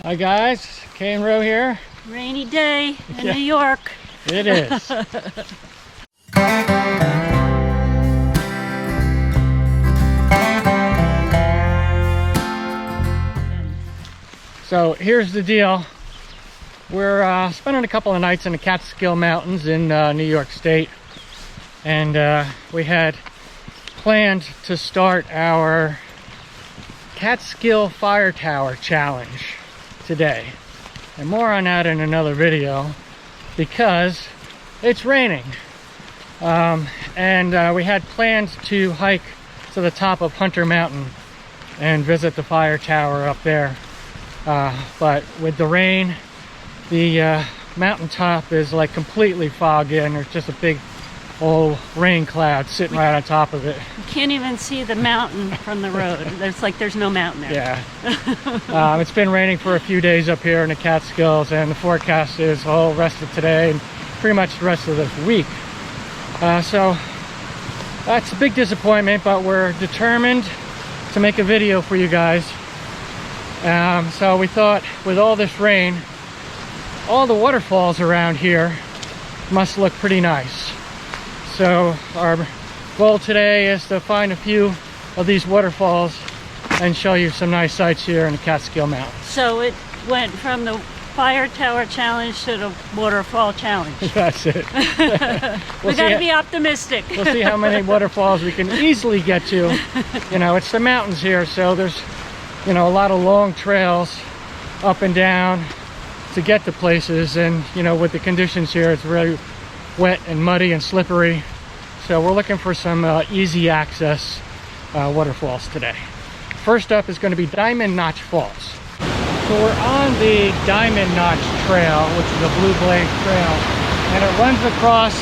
Hi guys, K&Ro here. Rainy day in New York. It is. So here's the deal. We're spending a couple of nights in the Catskill Mountains in New York State. And we had planned to start our Catskill Fire Tower challenge today. And more on that in another video because it's raining. And we had planned to hike to the top of Hunter Mountain and visit the fire tower up there. But with the rain, the mountaintop is like completely foggy and there's just a big old rain cloud sitting right on top of it. You can't even see the mountain from the road. There's no mountain there. Yeah. It's been raining for a few days up here in the Catskills, and the forecast is the whole rest of today and pretty much the rest of this week. So that's a big disappointment, but we're determined to make a video for you guys. So we thought with all this rain, all the waterfalls around here must look pretty nice. So our goal today is to find a few of these waterfalls and show you some nice sights here in the Catskill Mountains. So it went from the fire tower challenge to the waterfall challenge. That's it. We gotta be optimistic. We'll see how many waterfalls we can easily get to. You know, it's the mountains here, so there's, you know, a lot of long trails up and down to get to places. And, you know, with the conditions here, it's really wet and muddy and slippery, so we're looking for some easy access waterfalls today. First up is going to be Diamond Notch Falls. So we're on the Diamond Notch Trail, which is a blue blaze trail, and it runs across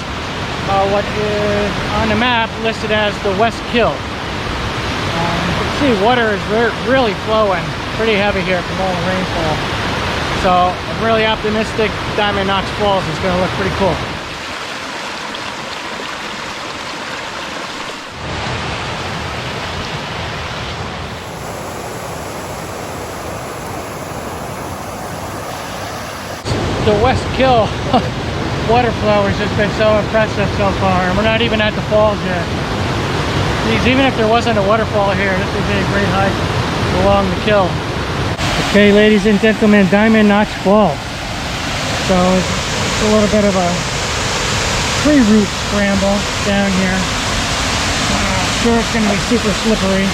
what is on the map listed as the West Kill. You can see water is really flowing, pretty heavy here from all the rainfall. So I'm really optimistic Diamond Notch Falls is going to look pretty cool. The West Kill water flow has just been so impressive so far, and we're not even at the falls yet. Geez, even if there wasn't a waterfall here, this would be a great hike along the kill. Okay, ladies and gentlemen, Diamond Notch Falls. So it's a little bit of a tree root scramble down here. Sure, it's going to be super slippery.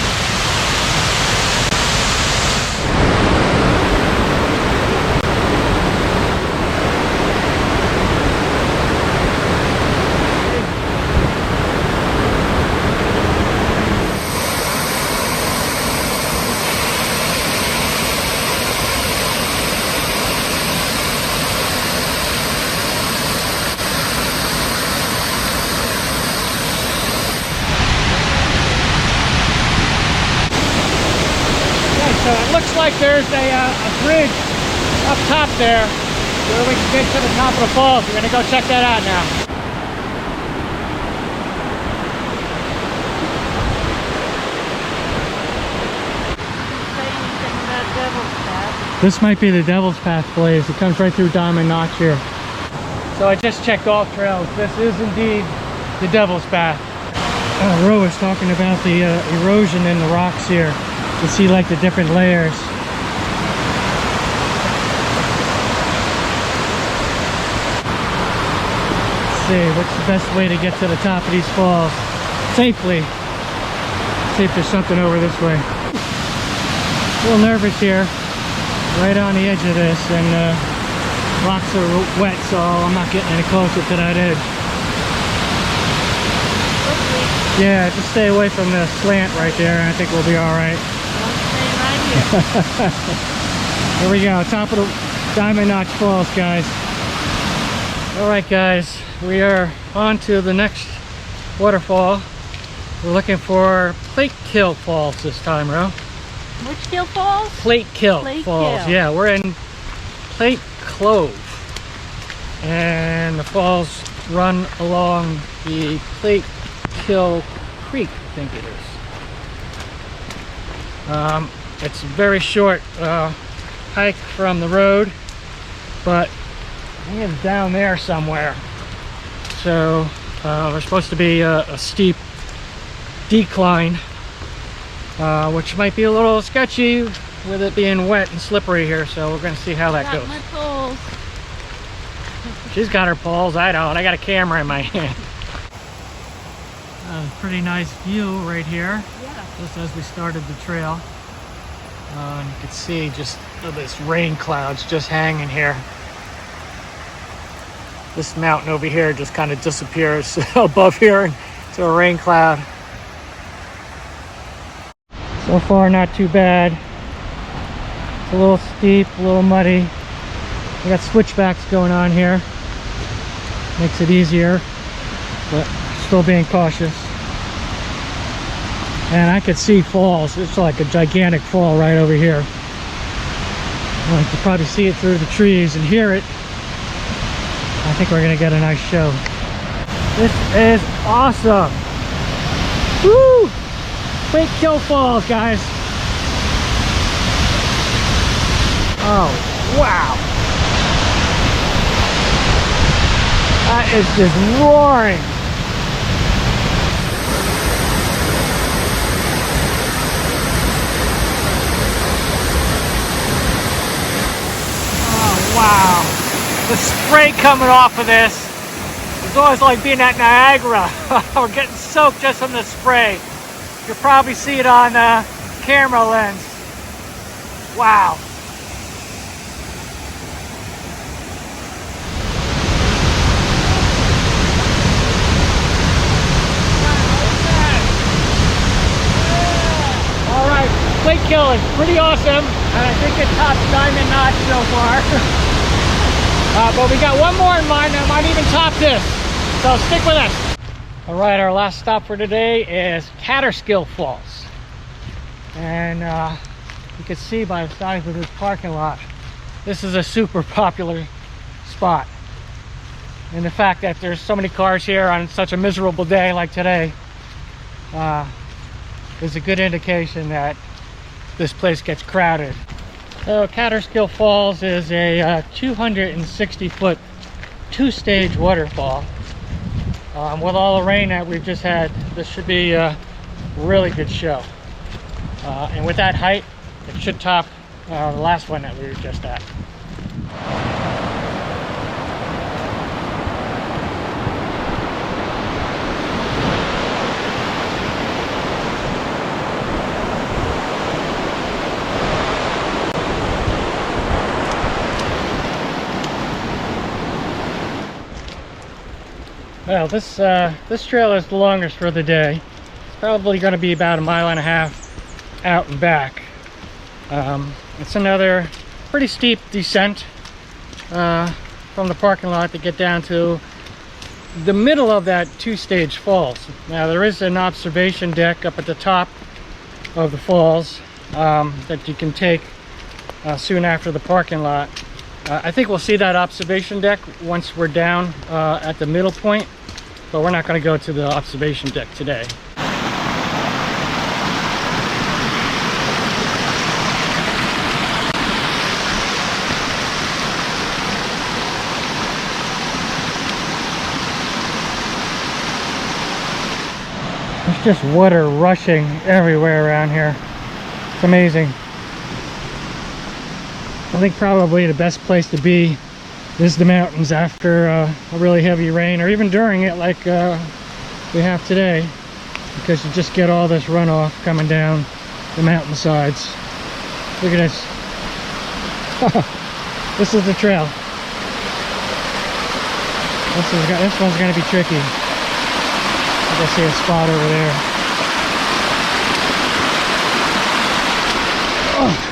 So it looks like there's a bridge up top there where we can get to the top of the falls. We're going to go check that out now. Say anything about Devil's Path? This might be the Devil's Path Blaze. It comes right through Diamond Notch here. So I just checked all trails. This is indeed the Devil's Path. Ro is talking about the erosion in the rocks here. You see like the different layers. Let's see, what's the best way to get to the top of these falls safely? See if there's something over this way. A little nervous here, right on the edge of this, and rocks are wet, so I'm not getting any closer to that edge. Yeah, just stay away from the slant right there, and I think we'll be all right. Here we go, top of the Diamond Notch Falls, guys. All right, guys, we are on to the next waterfall. We're looking for Plattekill Falls this time, Ro. Which Kill Falls? Plattekill Falls. Yeah, we're in Plate Clove, and the falls run along the Plattekill Creek, I think it is. It's very short hike from the road, but I think it's down there somewhere. So there's supposed to be a steep decline, which might be a little sketchy with it being wet and slippery here. So we're going to see how that goes. My poles. She's got her poles. I don't. I got a camera in my hand. Pretty nice view right here. Yeah. Just as we started the trail. You can see just this rain clouds just hanging here. This mountain over here just kind of disappears above here into a rain cloud. So far, not too bad. It's a little steep, a little muddy. We got switchbacks going on here. Makes it easier, but still being cautious. And I could see falls. It's like a gigantic fall right over here. You can probably see it through the trees and hear it. I think we're gonna get a nice show. This is awesome. Woo! Plattekill Falls, guys. Oh, wow. That is just roaring. Oh, wow. The spray coming off of this is always like being at Niagara. We're getting soaked just from the spray. You'll probably see it on the camera lens. Wow. All right, Plattekill is pretty awesome, and I think it tops Diamond Notch so far. But we got one more in mind that might even top this, so stick with us. All right, our last stop for today is Kaaterskill Falls, and you can see by the size of this parking lot, this is a super popular spot. And the fact that there's so many cars here on such a miserable day like today is a good indication that this place gets crowded. So Kaaterskill Falls is a 260-foot two-stage waterfall. With all the rain that we've just had, this should be a really good show. And with that height, it should top the last one that we were just at. Well, this trail is the longest for the day. It's probably going to be about 1.5 miles out and back. It's another pretty steep descent from the parking lot to get down to the middle of that two-stage falls. Now there is an observation deck up at the top of the falls that you can take soon after the parking lot. I think we'll see that observation deck once we're down at the middle point, but we're not going to go to the observation deck today. There's just water rushing everywhere around here. It's amazing. I think probably the best place to be is the mountains after a really heavy rain, or even during it like we have today, because you just get all this runoff coming down the mountainsides. Look at this. This is the trail. This one's going to be tricky. I see a spot over there. Oh.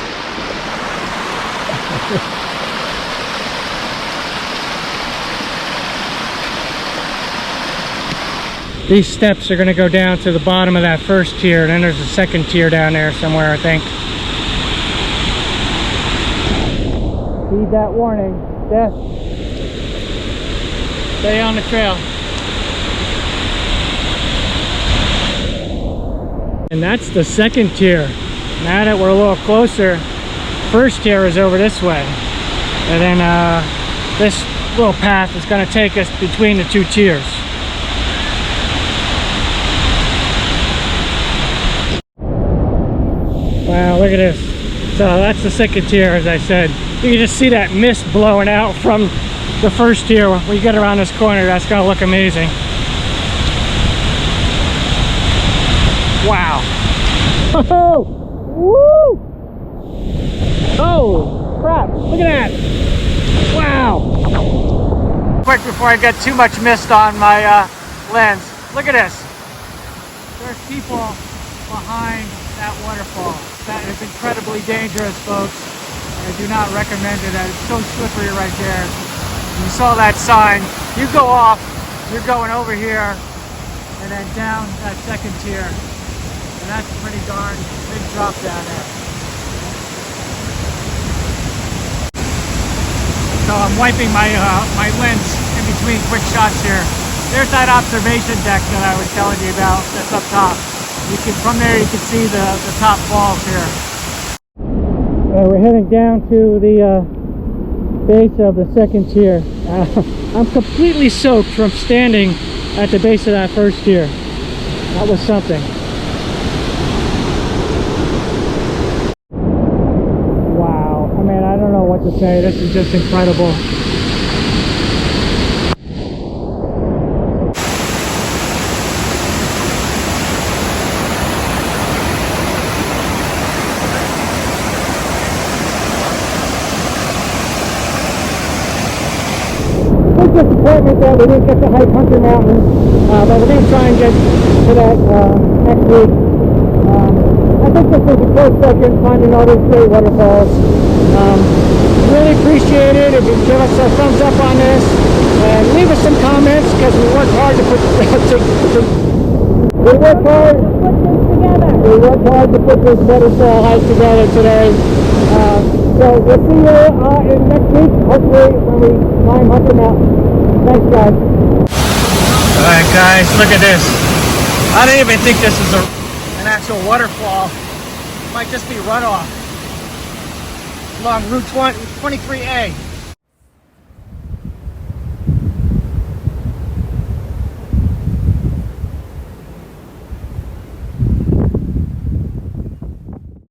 These steps are going to go down to the bottom of that first tier, and then there's a second tier down there somewhere, I think. Heed that warning. Death. Stay on the trail. And that's the second tier. Now that we're a little closer, first tier is over this way. And then this little path is going to take us between the two tiers. Wow, look at this. So that's the second tier, as I said. You can just see that mist blowing out from the first tier. When you get around this corner, that's going to look amazing. Wow. Oh, woo! Oh, crap. Look at that. Wow. Quick before I get too much mist on my lens. Look at this. There's people behind that waterfall. That is incredibly dangerous, folks. I do not recommend it. It's so slippery right there. You saw that sign. You go off, you're going over here and then down that second tier. And that's a pretty darn big drop down there. So I'm wiping my my lens in between quick shots here. There's that observation deck that I was telling you about that's up top. From there you can see the top falls here. We're heading down to the base of the second tier. I'm completely soaked from standing at the base of that first tier. That was something. Wow. I mean, I don't know what to say. This is just incredible. Disappointment that we didn't get to hike Hunter Mountain, but we're going to try and get to that next week. I think this was a close second, finding all these great waterfalls. Really appreciate it if you give us a thumbs up on this and leave us some comments, because we worked hard to put to put this waterfall hike together today. So we'll see you in next week, hopefully when we climb Hunter Mountain. Thanks, guys. Alright guys, look at this. I don't even think this is an actual waterfall. It might just be runoff along Route 23A.